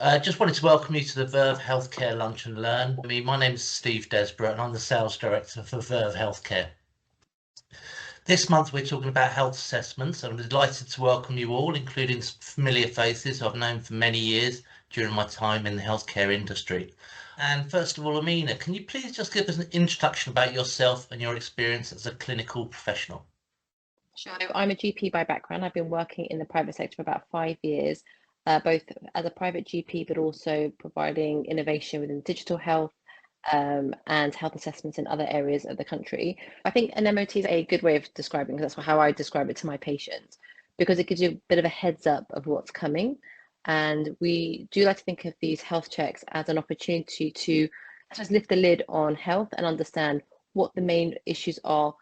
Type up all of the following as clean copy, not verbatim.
Just wanted to welcome you to the Verve Healthcare Lunch and Learn. My name is Steve Desborough and I'm the Sales Director for Verve Healthcare. This month we're talking about health assessments. I'm delighted to welcome you all, including some familiar faces I've known for many years during my time in the healthcare industry. And first of all, Amina, can you please just give us an introduction about yourself and your experience as a clinical professional? Sure. I'm a GP by background. I've been working in the private sector for about 5 years, both as a private GP, but also providing innovation within digital health and health assessments in other areas of the country. I think an MOT is a good way of describing, because that's how I describe it to my patients, because it gives you a bit of a heads up of what's coming. And we do like to think of these health checks as an opportunity to just lift the lid on health and understand what the main issues are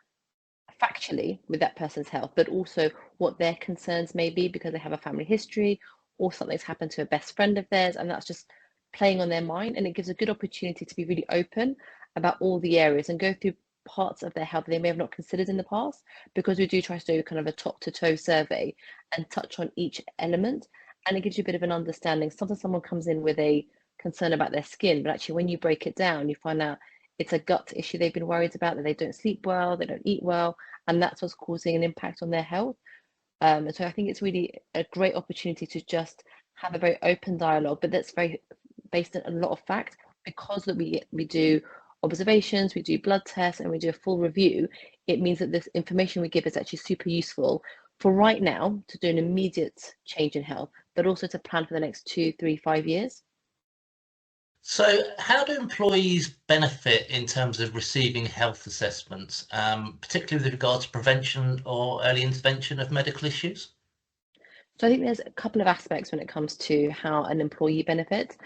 factually with that person's health, but also what their concerns may be because they have a family history or something's happened to a best friend of theirs, and that's just playing on their mind. And it gives a good opportunity to be really open about all the areas and go through parts of their health that they may have not considered in the past, because we do try to do kind of a top to toe survey and touch on each element. And it gives you a bit of an understanding. Sometimes someone comes in with a concern about their skin, but actually when you break it down, you find out it's a gut issue they've been worried about, that they don't sleep well, they don't eat well, and that's what's causing an impact on their health. And so I think it's really a great opportunity to just have a very open dialogue, but that's very based on a lot of fact, because that we do observations, we do blood tests, and we do a full review. It means that this information we give is actually super useful for right now to do an immediate change in health, but also to plan for the next 2, 3, 5 years. So how do employees benefit in terms of receiving health assessments, particularly with regard to prevention or early intervention of medical issues? So I think there's a couple of aspects when it comes to how an employee benefits.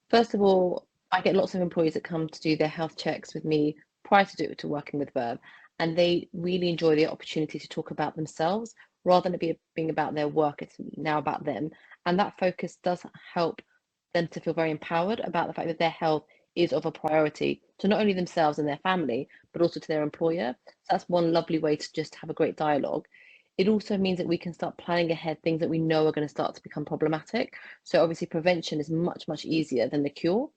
First of all, I get lots of employees that come to do their health checks with me prior to working with Verve, and they really enjoy the opportunity to talk about themselves rather than it being about their work. It's now about them, and that focus does help them to feel very empowered about the fact that their health is of a priority to not only themselves and their family, but also to their employer. So that's one lovely way to just have a great dialogue. It also means that we can start planning ahead things that we know are going to start to become problematic. So obviously prevention is much, much easier than the cure.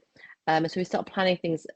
And so we start planning things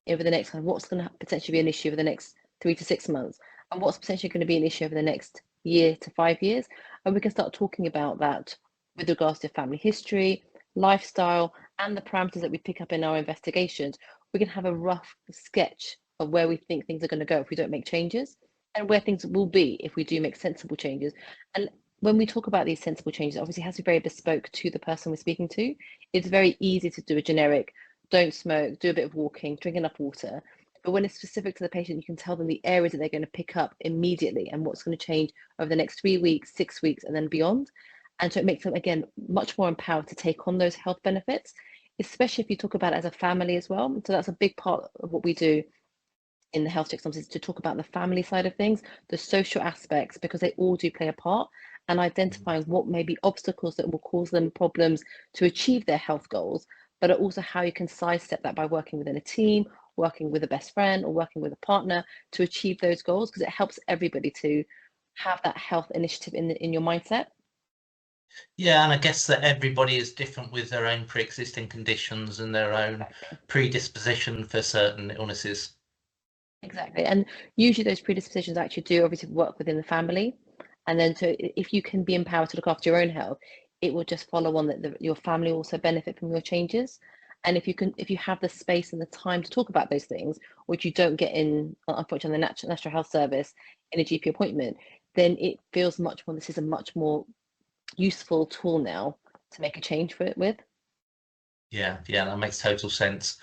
over the next, what's going to potentially be an issue over the next 3 to 6 months, and what's potentially going to be an issue over the next year to 5 years. And we can start talking about that with regards to family history, lifestyle, and the parameters that we pick up in our investigations. We can have a rough sketch of where we think things are going to go if we don't make changes, and where things will be if we do make sensible changes. And when we talk about these sensible changes, obviously it has to be very bespoke to the person we're speaking to. It's very easy to do a generic, don't smoke, do a bit of walking, drink enough water. But when it's specific to the patient, you can tell them the areas that they're going to pick up immediately and what's going to change over the next 3 weeks, 6 weeks, and then beyond. And so it makes them, again, much more empowered to take on those health benefits, especially if you talk about it as a family as well. So that's a big part of what we do in the health check sometimes, is to talk about the family side of things, the social aspects, because they all do play a part, and identifying what may be obstacles that will cause them problems to achieve their health goals, but also how you can sidestep that by working within a team, working with a best friend, or working with a partner to achieve those goals, because it helps everybody to have that health initiative in your mindset. Yeah, and I guess that everybody is different with their own pre-existing conditions and their own predisposition for certain illnesses. Exactly. And usually those predispositions actually do obviously work within the family. And then so if you can be empowered to look after your own health, it will just follow on that your family also benefit from your changes. And if you have the space and the time to talk about those things, which you don't get in, unfortunately, the National Health Service in a GP appointment, then it feels much more, this is a much more useful tool now to make a change with. Yeah, that makes total sense.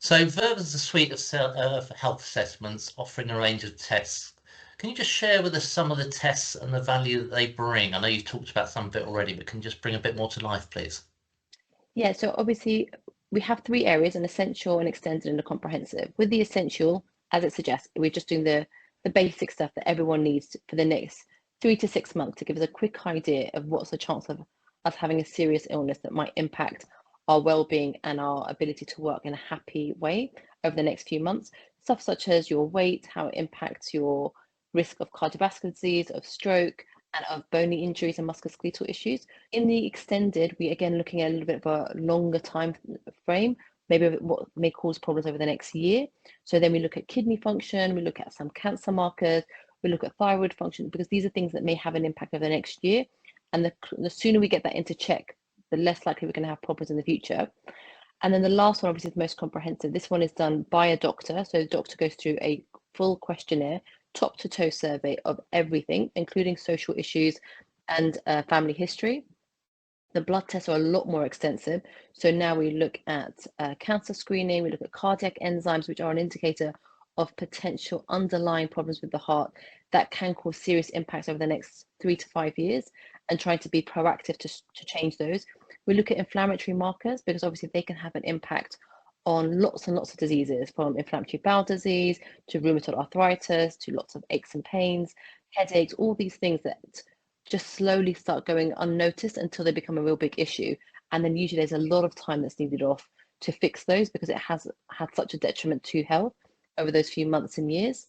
So Verve is a suite of health assessments offering a range of tests. Can you just share with us some of the tests and the value that they bring? I know you've talked about some of it already, but can you just bring a bit more to life, please? Yeah, so obviously we have 3 areas: an essential, an extended, and a comprehensive. With the essential, as it suggests, we're just doing the basic stuff that everyone needs for the next 3 to 6 months to give us a quick idea of what's the chance of us having a serious illness that might impact our well-being and our ability to work in a happy way over the next few months. Stuff such as your weight, how it impacts your risk of cardiovascular disease, of stroke, and of bony injuries and musculoskeletal issues. In the extended, we again looking at a little bit of a longer time frame, maybe what may cause problems over the next year. So then we look at kidney function, we look at some cancer markers, we look at thyroid function, because these are things that may have an impact over the next year. And the sooner we get that into check, the less likely we're going to have problems in the future. And then the last one, obviously, is the most comprehensive. This one is done by a doctor. So the doctor goes through a full questionnaire, top to toe survey of everything, including social issues and family history. The blood tests are a lot more extensive. So now we look at cancer screening, we look at cardiac enzymes, which are an indicator of potential underlying problems with the heart that can cause serious impacts over the next 3 to 5 years, and trying to be proactive to change those. We look at inflammatory markers because obviously they can have an impact on lots and lots of diseases, from inflammatory bowel disease to rheumatoid arthritis to lots of aches and pains, headaches, all these things that just slowly start going unnoticed until they become a real big issue. And then usually there's a lot of time that's needed off to fix those because it has had such a detriment to health over those few months and years.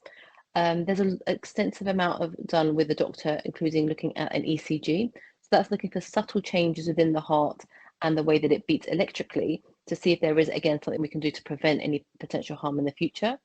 There's an extensive amount of done with the doctor, including looking at an ECG. So that's looking for subtle changes within the heart and the way that it beats electrically to see if there is, again, something we can do to prevent any potential harm in the future.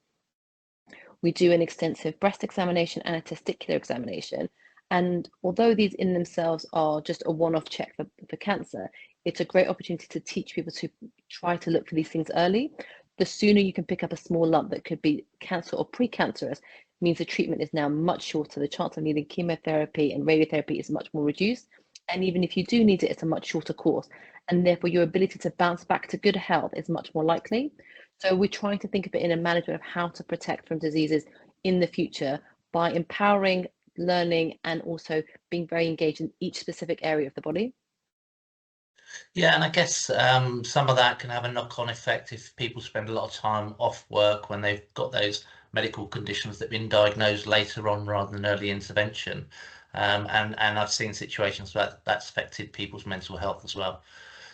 We do an extensive breast examination and a testicular examination. And although these in themselves are just a one-off check for cancer, it's a great opportunity to teach people to try to look for these things early. The sooner you can pick up a small lump that could be cancer or precancerous means the treatment is now much shorter. The chance of needing chemotherapy and radiotherapy is much more reduced. And even if you do need it, it's a much shorter course. And therefore, your ability to bounce back to good health is much more likely. So we're trying to think of it in a management of how to protect from diseases in the future by empowering, learning, and also being very engaged in each specific area of the body. Yeah, and I guess some of that can have a knock-on effect if people spend a lot of time off work when they've got those medical conditions that have been diagnosed later on rather than early intervention. And I've seen situations where that's affected people's mental health as well.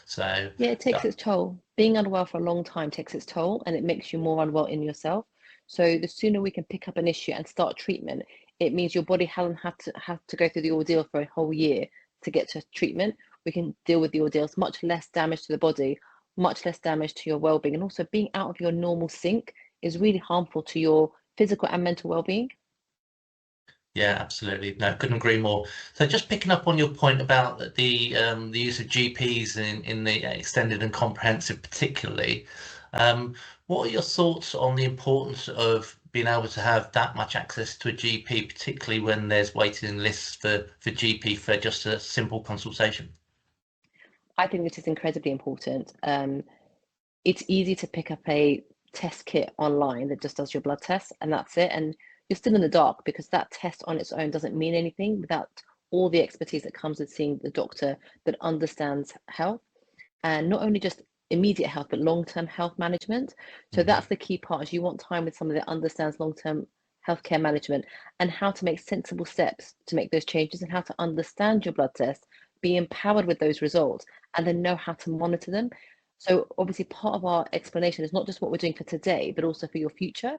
So Yeah, it takes its toll. Being unwell for a long time takes its toll, and it makes you more unwell in yourself. So the sooner we can pick up an issue and start treatment, it means your body hasn't have to go through the ordeal for a whole year to get to treatment. We can deal with the ordeals, much less damage to the body, much less damage to your well-being, and also being out of your normal sync is really harmful to your physical and mental well-being. yeah, absolutely. No, couldn't agree more. So just picking up on your point about the use of GPs in the extended and comprehensive particularly, what are your thoughts on the importance of being able to have that much access to a GP, particularly when there's waiting lists for GP for just a simple consultation? I think this is incredibly important. It's easy to pick up a test kit online that just does your blood test and that's it. And you're still in the dark because that test on its own doesn't mean anything without all the expertise that comes with seeing the doctor that understands health, and not only just immediate health, but long-term health management. So that's the key part, is you want time with someone that understands long-term healthcare management and how to make sensible steps to make those changes and how to understand your blood test, be empowered with those results, and then know how to monitor them. So obviously part of our explanation is not just what we're doing for today, but also for your future.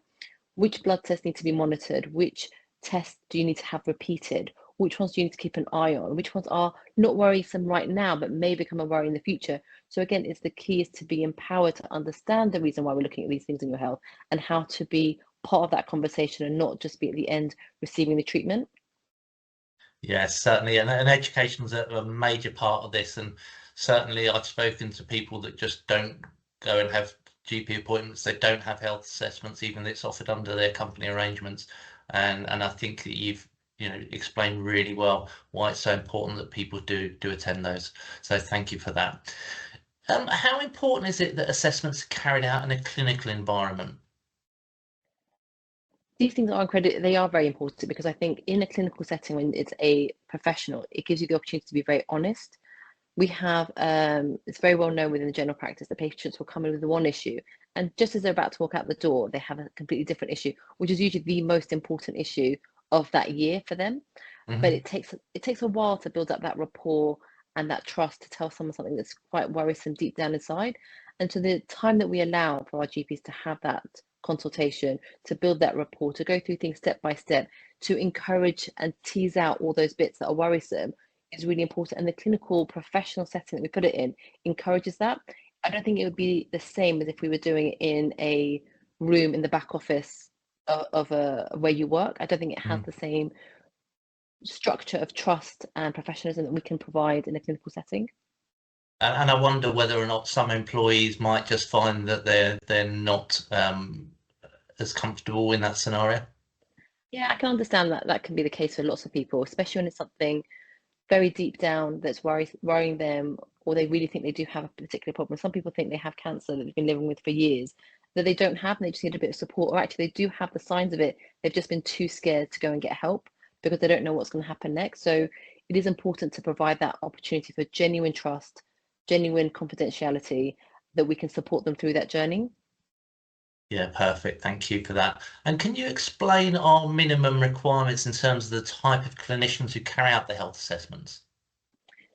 Which blood tests need to be monitored? Which tests do you need to have repeated? Which ones do you need to keep an eye on? Which ones are not worrisome right now, but may become a worry in the future? So again, it's the key is to be empowered to understand the reason why we're looking at these things in your health and how to be part of that conversation and not just be at the end receiving the treatment. Yes, certainly, and education is a major part of this. And certainly, I've spoken to people that just don't go and have GP appointments. They don't have health assessments, even if it's offered under their company arrangements. And I think that you've explained really well why it's so important that people do attend those. So thank you for that. How important is it that assessments are carried out in a clinical environment? These things are they are very important because I think in a clinical setting, when it's a professional, it gives you the opportunity to be very honest. We have, it's very well known within the general practice that patients will come in with one issue, and just as they're about to walk out the door, they have a completely different issue, which is usually the most important issue of that year for them. But it takes a while to build up that rapport and that trust to tell someone something that's quite worrisome deep down inside. And so the time that we allow for our GPs to have that consultation, to build that rapport, to go through things step by step, to encourage and tease out all those bits that are worrisome is really important. And the clinical professional setting that we put it in encourages that. I don't think it would be the same as if we were doing it in a room in the back office of where you work. I don't think it has the same structure of trust and professionalism that we can provide in a clinical setting. And I wonder whether or not some employees might just find that they're not as comfortable in that scenario. Yeah, I can understand that that can be the case for lots of people, especially when it's something very deep down that's worrying them, or they really think they do have a particular problem. Some people think they have cancer that they've been living with for years that they don't have, and they just need a bit of support, or actually they do have the signs of it. They've just been too scared to go and get help because they don't know what's going to happen next. So it is important to provide that opportunity for genuine trust, genuine confidentiality, that we can support them through that journey. Yeah, perfect. Thank you for that. And can you explain our minimum requirements in terms of the type of clinicians who carry out the health assessments?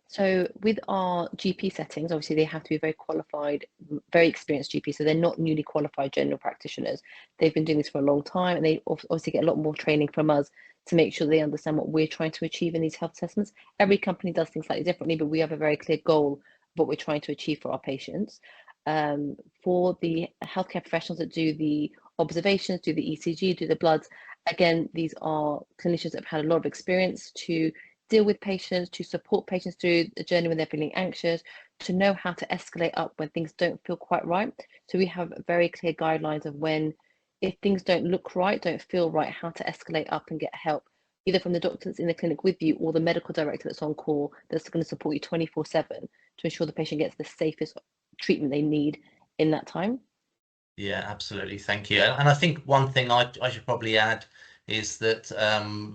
So with our GP settings, obviously they have to be very qualified, very experienced GPs. So they're not newly qualified general practitioners. They've been doing this for a long time, and they obviously get a lot more training from us to make sure they understand what we're trying to achieve in these health assessments. Every company does things slightly differently, but we have a very clear goal of what we're trying to achieve for our patients. For the healthcare professionals that do the observations, do the ECG, do the bloods, again, these are clinicians that have had a lot of experience to deal with patients, to support patients through the journey when they're feeling anxious, to know how to escalate up when things don't feel quite right. So we have very clear guidelines of when, if things don't look right, don't feel right, how to escalate up and get help, either from the doctor that's in the clinic with you or the medical director that's on call that's going to support you 24/7 to ensure the patient gets the safest treatment they need in that time. Yeah, absolutely. Thank you. And I think one thing I should probably add is that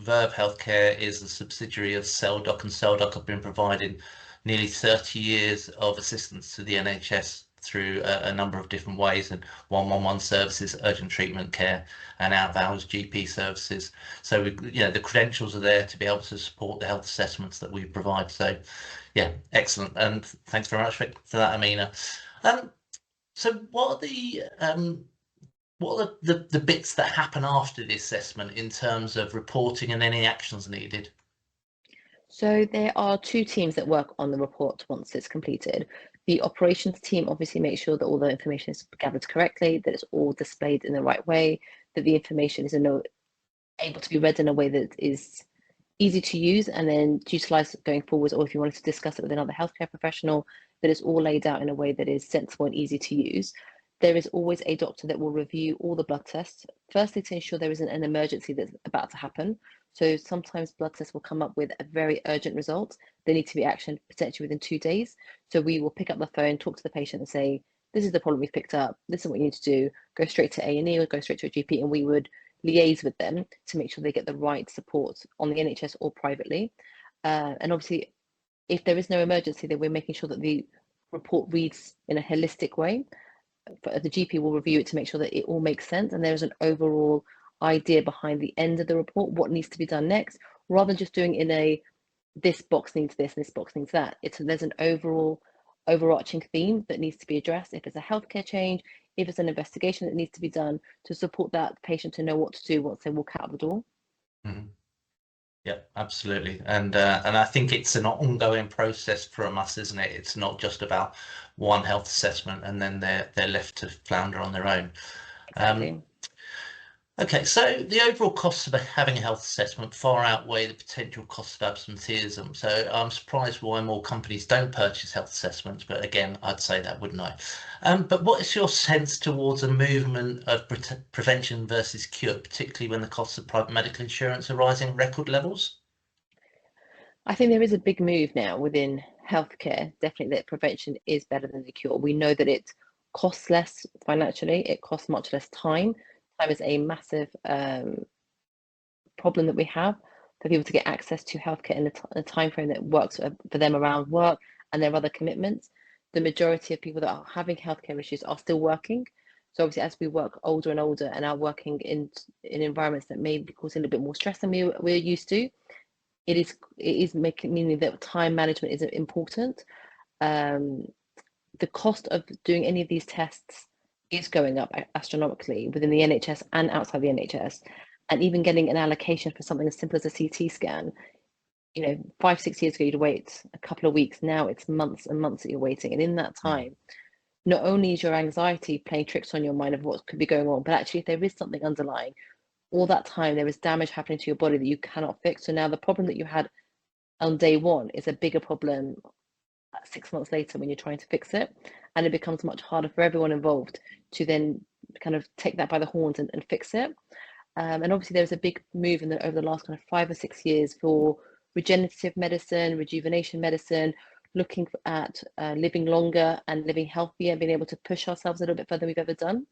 Verve Healthcare is a subsidiary of CellDoc, and CellDoc have been providing nearly 30 years of assistance to the NHS through a number of different ways, and 111 services, urgent treatment care, and out of hours GP services. So the credentials are there to be able to support the health assessments that we provide. So yeah, excellent. And thanks very much for that, Amina. So what are the bits that happen after the assessment in terms of reporting and any actions needed? So there are two teams that work on the report once it's completed. The operations team obviously makes sure that all the information is gathered correctly, that it's all displayed in the right way, that the information is able to be read in a way that is easy to use and then utilize going forwards, or if you wanted to discuss it with another healthcare professional, that it's all laid out in a way that is sensible and easy to use. There is always a doctor that will review all the blood tests, firstly to ensure there isn't an emergency that's about to happen. So sometimes blood tests will come up with a very urgent result. They need to be actioned potentially within 2 days. So we will pick up the phone, talk to the patient and say, this is the problem we've picked up. This is what you need to do. Go straight to A&E or go straight to a GP, and we would liaise with them to make sure they get the right support on the NHS or privately. And obviously, if there is no emergency, then we're making sure that the report reads in a holistic way. The GP will review it to make sure that it all makes sense and there's an overall idea behind the end of the report, what needs to be done next, rather than just doing in a this box needs this and this box needs that. There's an overarching theme that needs to be addressed. If it's a healthcare change, if it's an investigation that needs to be done, to support that patient to know what to do once they walk out of the door. Mm-hmm. Yeah, absolutely. And I think it's an ongoing process from us, isn't it? It's not just about one health assessment and then they're left to flounder on their own. Exactly. Okay, so the overall costs of having a health assessment far outweigh the potential cost of absenteeism. So I'm surprised why more companies don't purchase health assessments, but again, I'd say that, wouldn't I? But what is your sense towards a movement of prevention versus cure, particularly when the costs of private medical insurance are rising at record levels? I think there is a big move now within healthcare, definitely, that prevention is better than the cure. We know that it costs less financially, it costs much less time. Time is a massive problem that we have for people to get access to healthcare in a time frame that works for them around work and their other commitments. The majority of people that are having healthcare issues are still working. So obviously, as we work older and older and are working in environments that may be causing a bit more stress than we're used to, it is meaning that time management is important. The cost of doing any of these tests is going up astronomically within the NHS and outside the NHS, and even getting an allocation for something as simple as a CT scan. 5-6 years ago, you'd wait a couple of weeks. Now it's months and months that you're waiting. And in that time, not only is your anxiety playing tricks on your mind of what could be going on, but actually if there is something underlying, all that time there is damage happening to your body that you cannot fix. So now the problem that you had on day one is a bigger problem 6 months later when you're trying to fix it. And it becomes much harder for everyone involved to then kind of take that by the horns and fix it. And obviously there was a big move over the last kind of 5 or 6 years for regenerative medicine, rejuvenation medicine, looking at living longer and living healthier, being able to push ourselves a little bit further than we've ever done.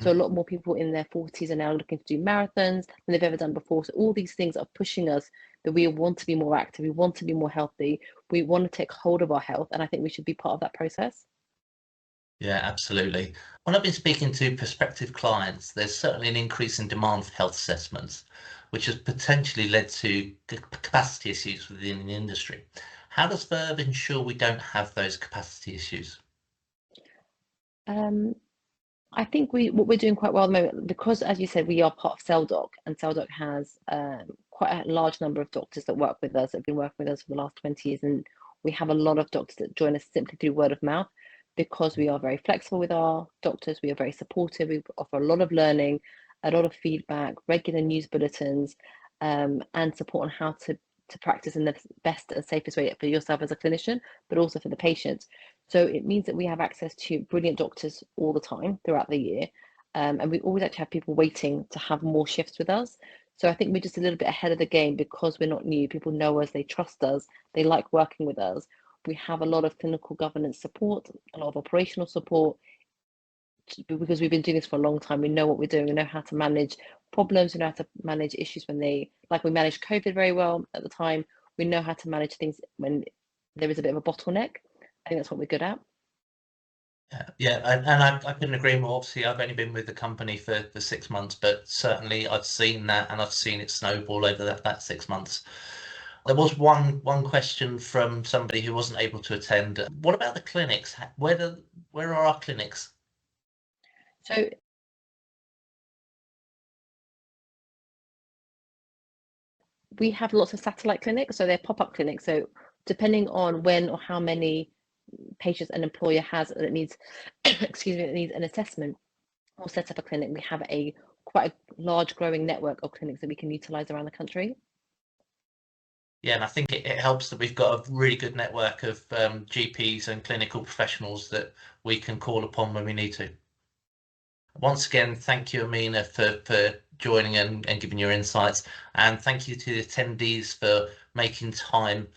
So a lot more people in their 40s are now looking to do marathons than they've ever done before. So all these things are pushing us that we want to be more active, we want to be more healthy, we want to take hold of our health, and I think we should be part of that process. Yeah, absolutely. When I've been speaking to prospective clients, there's certainly an increase in demand for health assessments, which has potentially led to capacity issues within the industry. How does Verve ensure we don't have those capacity issues? I think what we're doing quite well at the moment, because as you said, we are part of CellDoc, and CellDoc has quite a large number of doctors that work with us, that have been working with us for the last 20 years, and we have a lot of doctors that join us simply through word of mouth, because we are very flexible with our doctors, we are very supportive, we offer a lot of learning, a lot of feedback, regular news bulletins, and support on how to practice in the best and safest way for yourself as a clinician, but also for the patients. So it means that we have access to brilliant doctors all the time throughout the year. And we always actually have people waiting to have more shifts with us. So I think we're just a little bit ahead of the game because we're not new. People know us, they trust us, they like working with us. We have a lot of clinical governance support, a lot of operational support, because we've been doing this for a long time. We know what we're doing, we know how to manage problems, we know how to manage issues when we managed COVID very well at the time. We know how to manage things when there is a bit of a bottleneck. I think that's what we're good at. Yeah, and I couldn't agree more. Obviously, I've only been with the company for 6 months, but certainly I've seen that, and I've seen it snowball over that 6 months. There was one question from somebody who wasn't able to attend. What about the clinics? Where are our clinics? So we have lots of satellite clinics, so they're pop-up clinics. So depending on when or how many patients an employer has that needs, that needs an assessment, we'll set up a clinic. We have quite a large growing network of clinics that we can utilize around the country. Yeah, and I think it helps that we've got a really good network of GPs and clinical professionals that we can call upon when we need to. Once again, thank you, Amina, for joining and giving your insights, and thank you to the attendees for making time